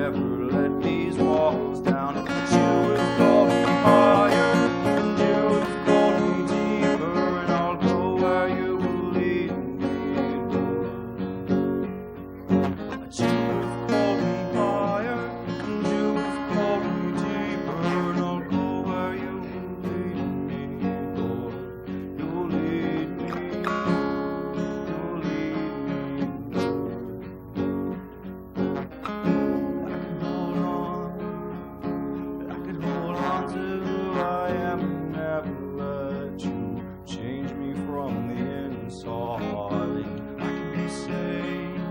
never let these walls down. But you have called me higher, and you have called me deeper, and I'll go where you will lead me, Lord. But you have called me higher, and you have called me deeper, and I'll go where you will lead me, Lord. You will lead me, you will lead me, Lord. I can hold on to who I am and never let you change me from the inside. I can be safe,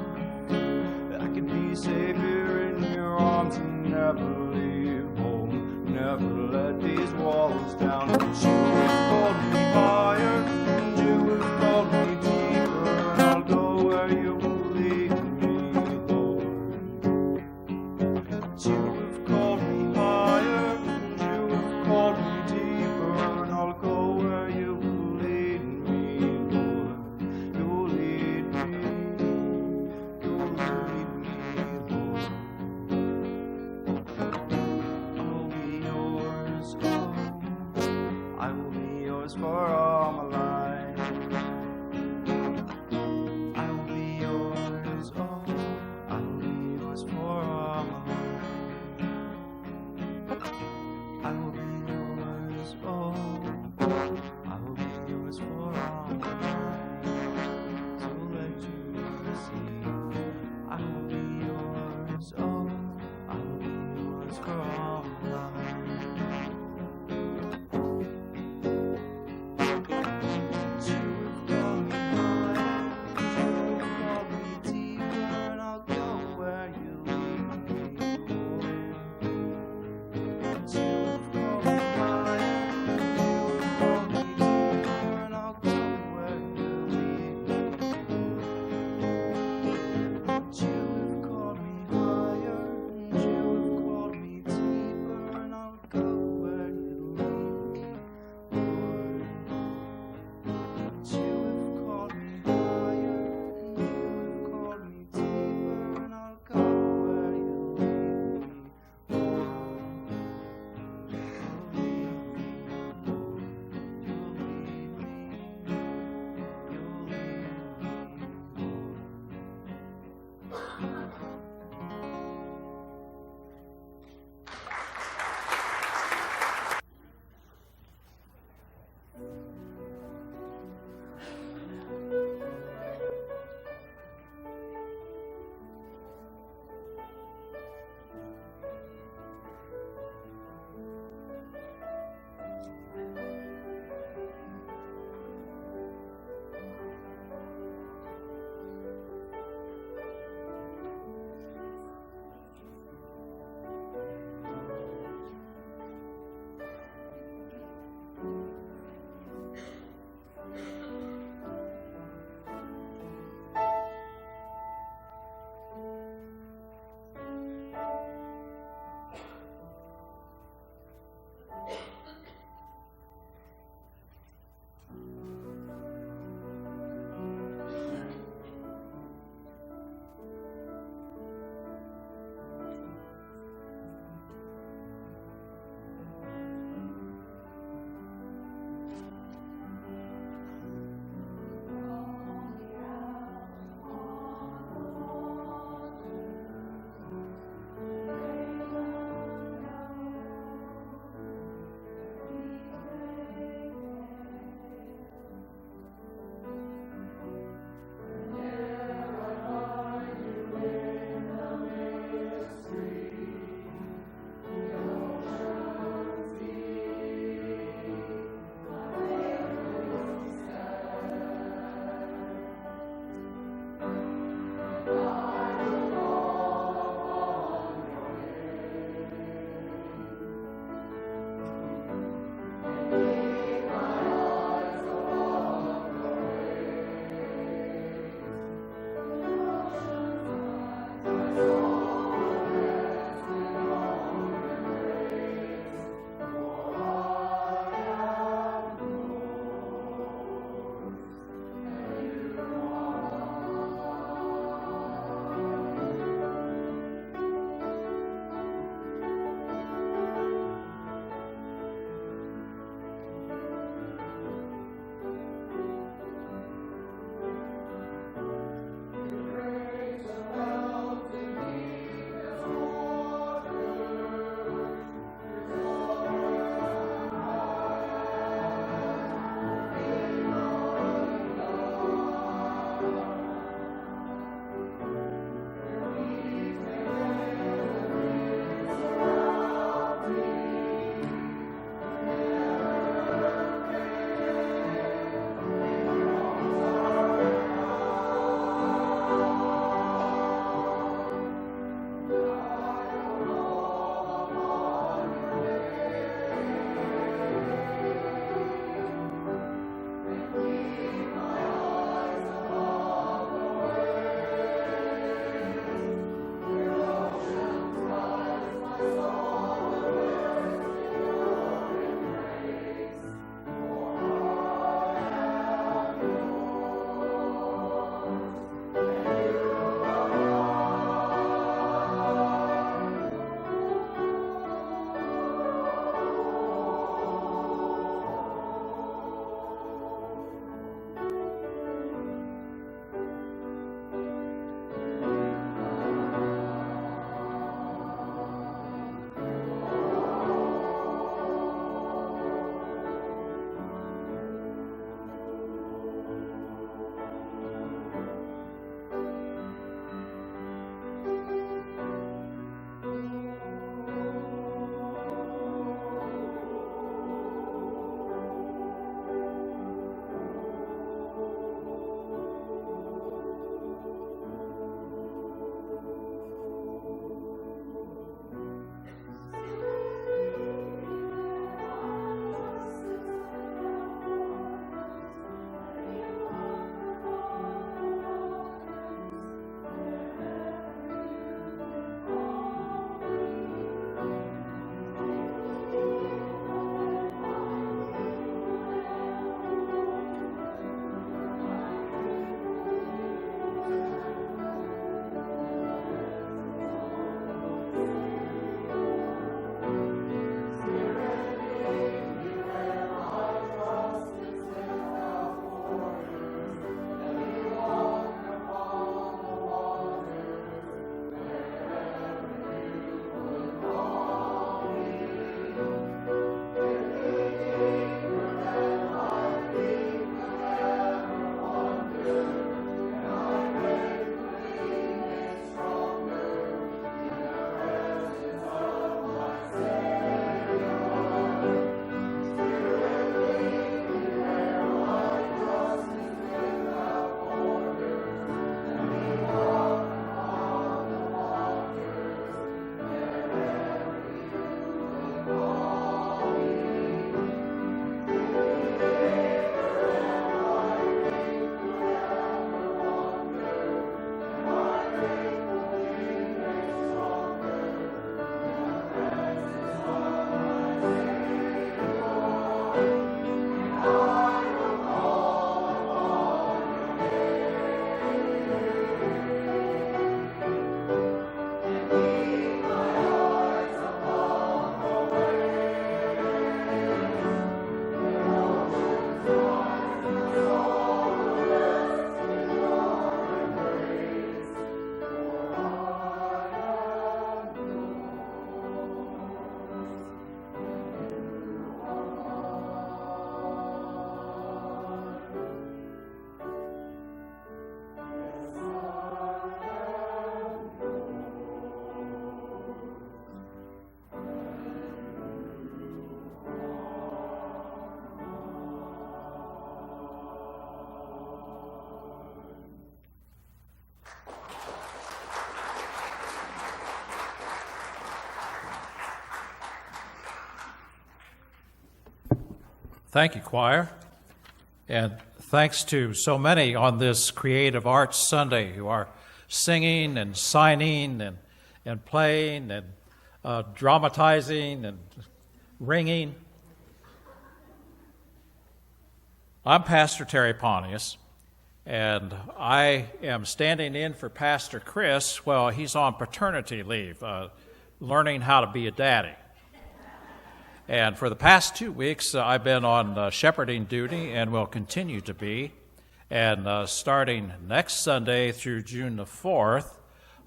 I can be safe here in your arms and never leave home, never let these walls down. But you have called me higher, and you have called me deeper, and I'll go where you will lead me, Lord. But you have called me higher, and you have called me deeper, and I'll go where you will lead me, Lord. You will lead me, you will lead me, Lord. I will be yours, oh, I will be yours for all my life. I will be yours, oh, I will be yours for all my life. I will be yours, oh, I will be yours for all my life. So let you see, I will be yours, oh, I will be yours for all my life. You have called me higher, you have called me deeper, and I'll go where you lead me, Lord. You have called me higher, you have called me deeper, and I'll go where you lead me, Lord. You have called me higher, and you have called me deeper. Thank you, choir. And thanks to so many on this Creative Arts Sunday who are singing and signing and playing and dramatizing and ringing. I'm Pastor Terry Pontius, and I am standing in for Pastor Chris while he's on paternity leave, learning how to be a daddy. And for the past 2 weeks, I've been on shepherding duty and will continue to be. And starting next Sunday through June the 4th,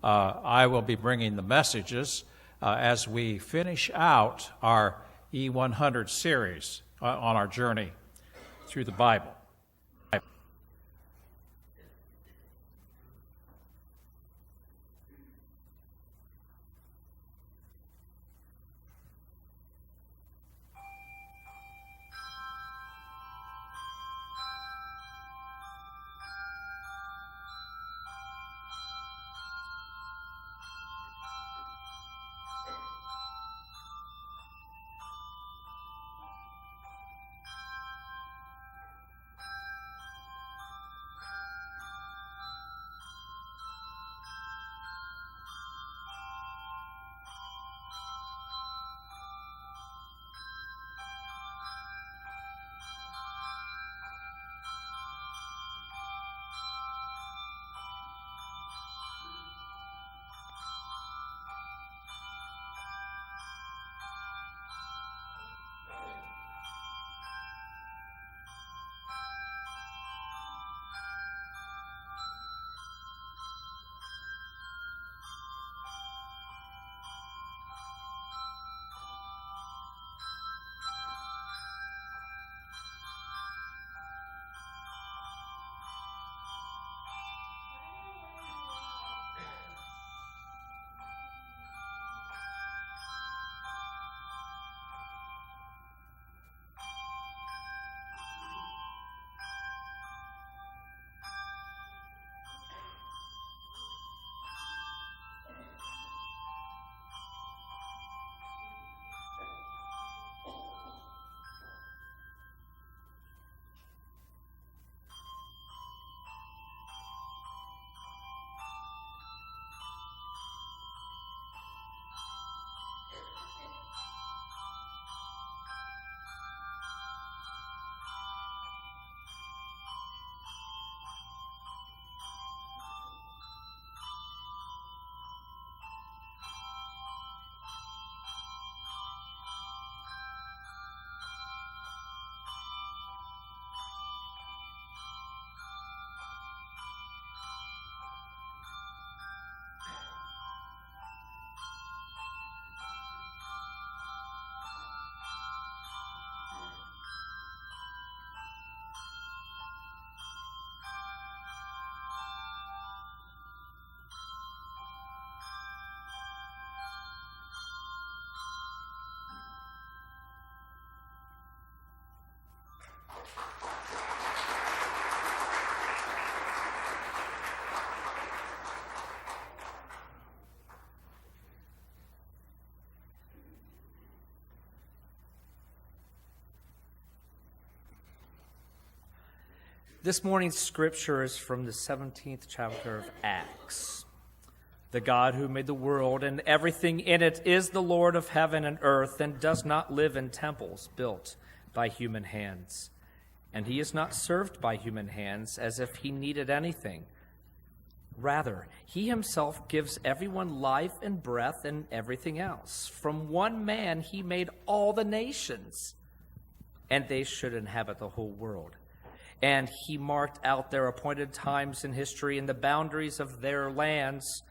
I will be bringing the messages as we finish out our E100 series on our journey through the Bible. This morning's scripture is from the 17th chapter of Acts. The God who made the world and everything in it is the Lord of heaven and earth and does not live in temples built by human hands. And he is not served by human hands as if he needed anything. Rather, he himself gives everyone life and breath and everything else. From one man he made all the nations, and they should inhabit the whole world. And he marked out their appointed times in history and the boundaries of their lands.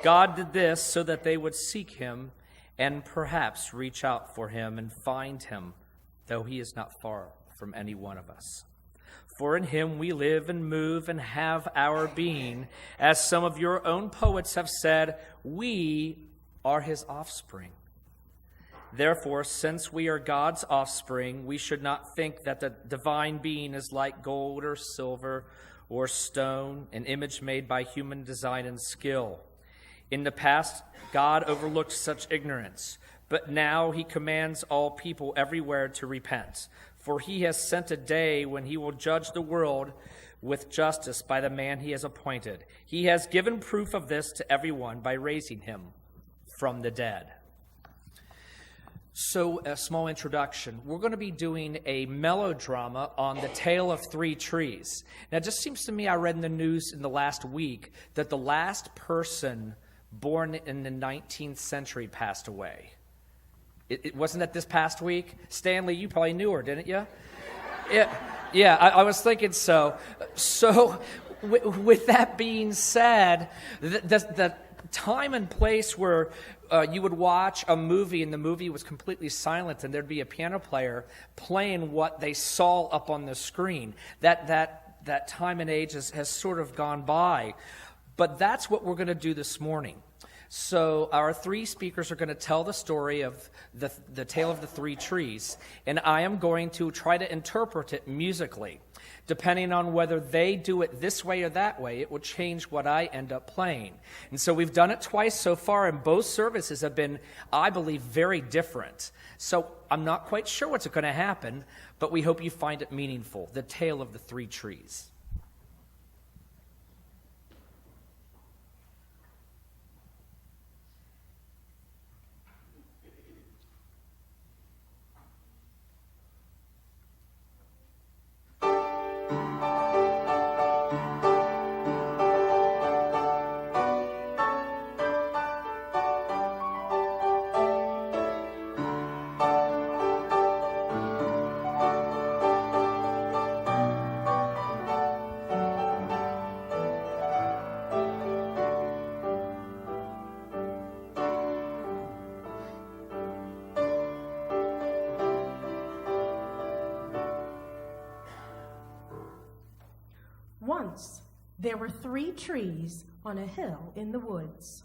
God did this so that they would seek him and perhaps reach out for him and find him, though he is not far from any one of us. For in him we live and move and have our being. As some of your own poets have said, we are his offspring. Therefore, since we are God's offspring, we should not think that the divine being is like gold or silver or stone, an image made by human design and skill. In the past, God overlooked such ignorance, but now he commands all people everywhere to repent. For he has sent a day when he will judge the world with justice by the man he has appointed. He has given proof of this to everyone by raising him from the dead. So, a small introduction. We're going to be doing a melodrama on the tale of three trees. Now, it just seems to me, I read in the news in the last week that the last person born in the 19th century passed away. It wasn't that this past week? Stanley, you probably knew her, didn't you? Yeah, I was thinking so. So, with that being said, the time and place where you would watch a movie and the movie was completely silent and there'd be a piano player playing what they saw up on the screen, that time and age has sort of gone by. But that's what we're going to do this morning. So our three speakers are going to tell the story of the tale of the three trees, and I am going to try to interpret it musically. Depending on whether they do it this way or that way, it will change what I end up playing. And so we've done it twice so far, and both services have been, I believe, very different. So I'm not quite sure what's going to happen, but we hope you find it meaningful. The tale of the three trees. Once there were three trees on a hill in the woods.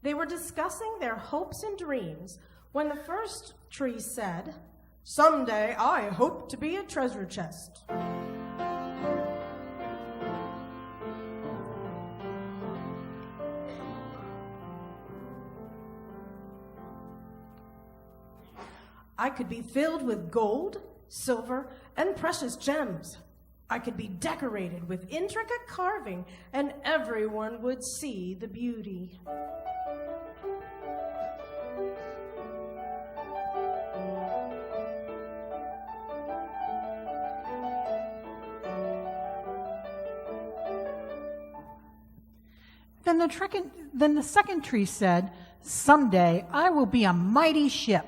They were discussing their hopes and dreams when the first tree said, "Someday I hope to be a treasure chest." I could be filled with gold, silver, and precious gems. I could be decorated with intricate carving, and everyone would see the beauty. Then the second tree said, "Someday I will be a mighty ship."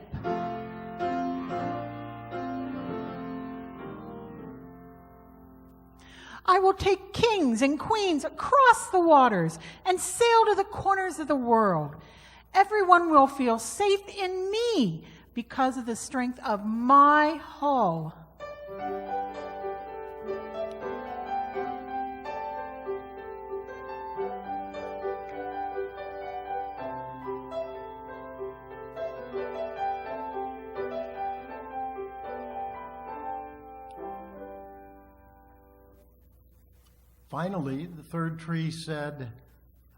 I will take kings and queens across the waters and sail to the corners of the world. Everyone will feel safe in me because of the strength of my hull. Finally, the third tree said,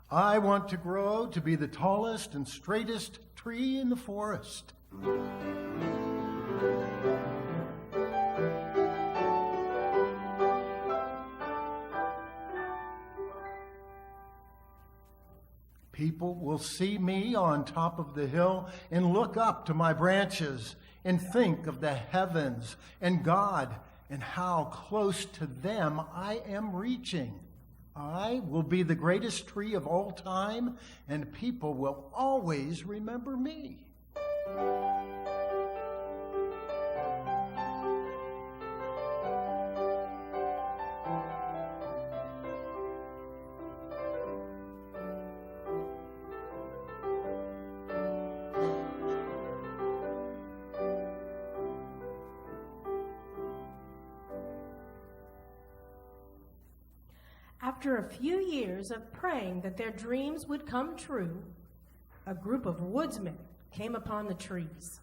"I want to grow to be the tallest and straightest tree in the forest." People will see me on top of the hill and look up to my branches and think of the heavens and God and how close to them I am reaching. I will be the greatest tree of all time, and people will always remember me. After a few years of praying that their dreams would come true, a group of woodsmen came upon the trees.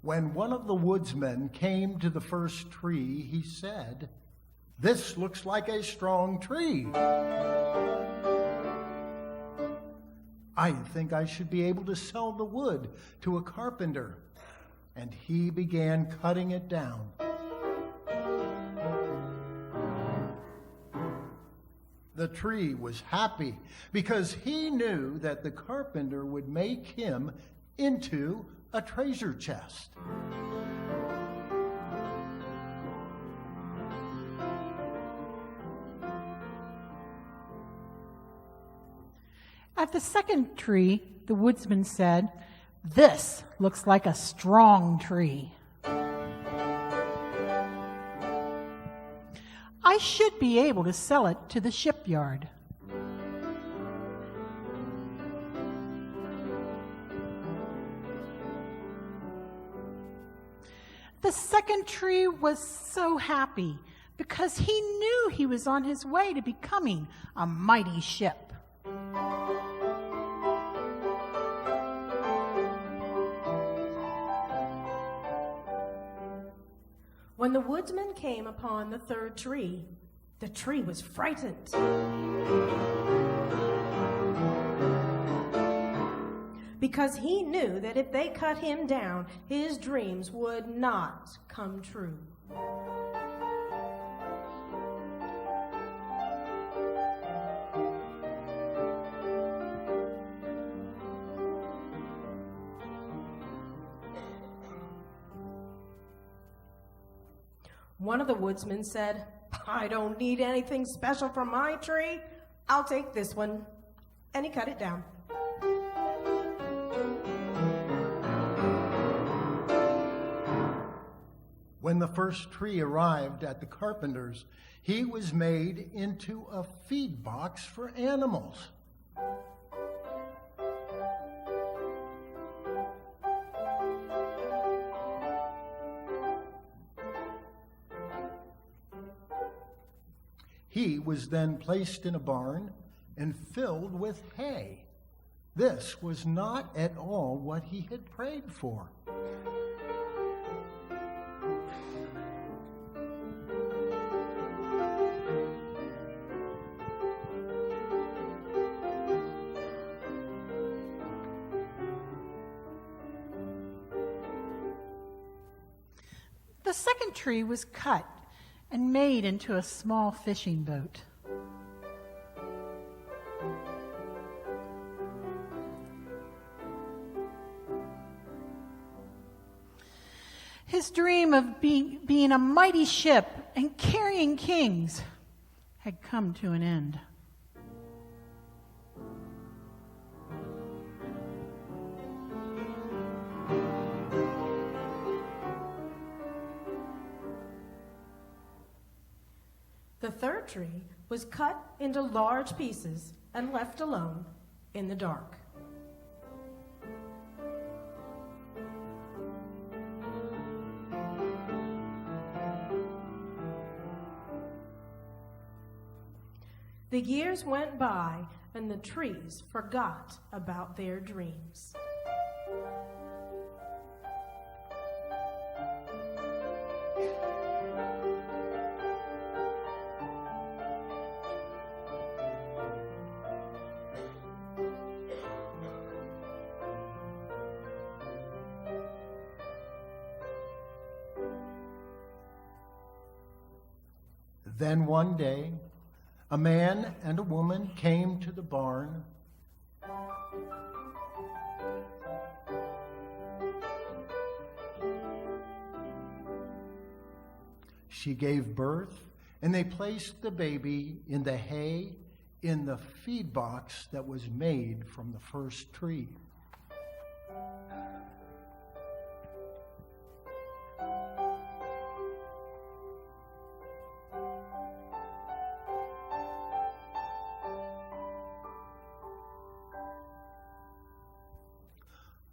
When one of the woodsmen came to the first tree, he said, "This looks like a strong tree. I think I should be able to sell the wood to a carpenter." And he began cutting it down. The tree was happy because he knew that the carpenter would make him into a treasure chest. At the second tree, the woodsman said, "This looks like a strong tree. I should be able to sell it to the shipyard." The second tree was so happy because he knew he was on his way to becoming a mighty ship. When the woodsman came upon the third tree, the tree was frightened. Because he knew that if they cut him down, his dreams would not come true. One of the woodsmen said, "I don't need anything special from my tree. I'll take this one." And he cut it down. When the first tree arrived at the carpenter's, he was made into a feed box for animals. He was then placed in a barn and filled with hay. This was not at all what he had prayed for. The second tree was cut and made into a small fishing boat. His dream of being a mighty ship and carrying kings had come to an end. The third tree was cut into large pieces and left alone in the dark. The years went by and the trees forgot about their dreams. Then one day, a man and a woman came to the barn. She gave birth, and they placed the baby in the hay in the feed box that was made from the first tree.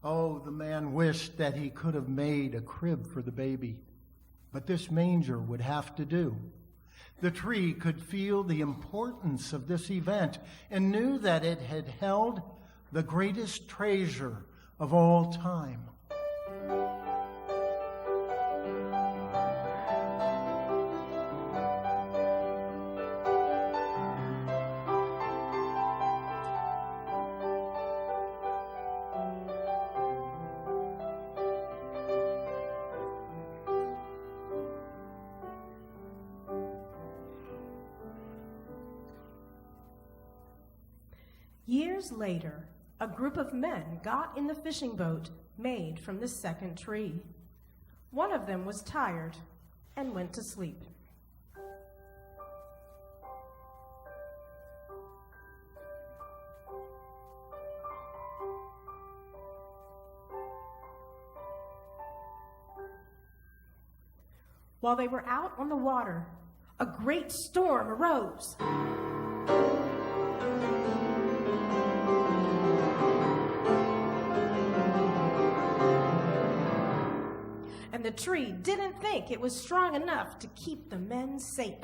Oh, the man wished that he could have made a crib for the baby, but this manger would have to do. The tree could feel the importance of this event and knew that it had held the greatest treasure of all time. Years later, a group of men got in the fishing boat made from the second tree. One of them was tired and went to sleep. While they were out on the water, a great storm arose. And the tree didn't think it was strong enough to keep the men safe.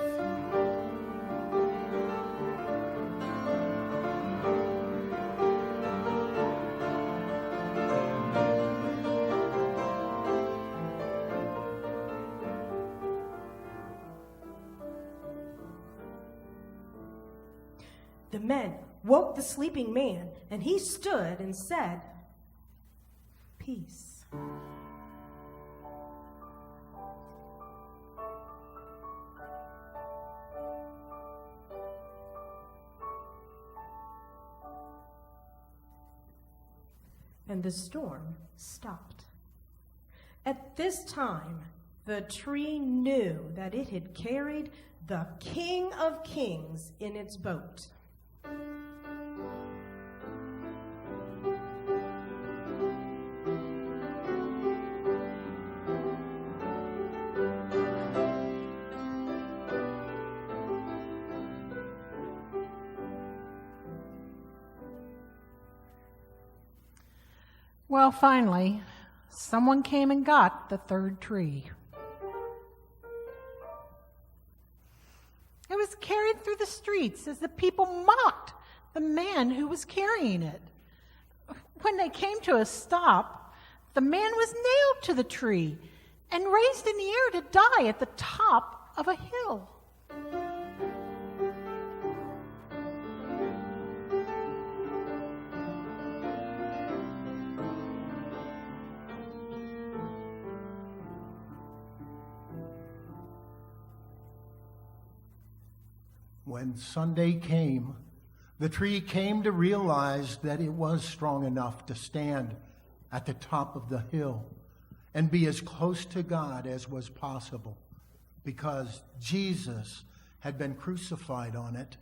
The men woke the sleeping man, and he stood and said, "Peace." And the storm stopped. At this time, the tree knew that it had carried the King of Kings in its boat. Well, finally, someone came and got the third tree. It was carried through the streets as the people mocked the man who was carrying it. When they came to a stop, the man was nailed to the tree and raised in the air to die at the top of a hill. When Sunday came, the tree came to realize that it was strong enough to stand at the top of the hill and be as close to God as was possible, because Jesus had been crucified on it.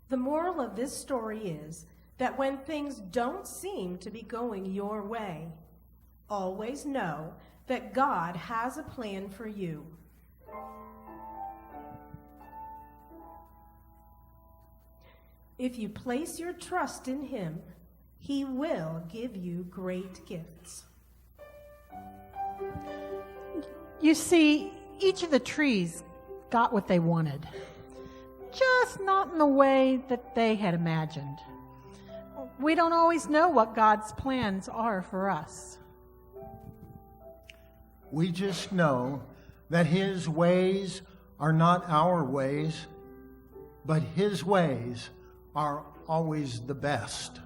The moral of this story is that when things don't seem to be going your way, always know that God has a plan for you. If you place your trust in Him, He will give you great gifts. You see, each of the trees got what they wanted, just not in the way that they had imagined. We don't always know what God's plans are for us. We just know that His ways are not our ways, but His ways are always the best.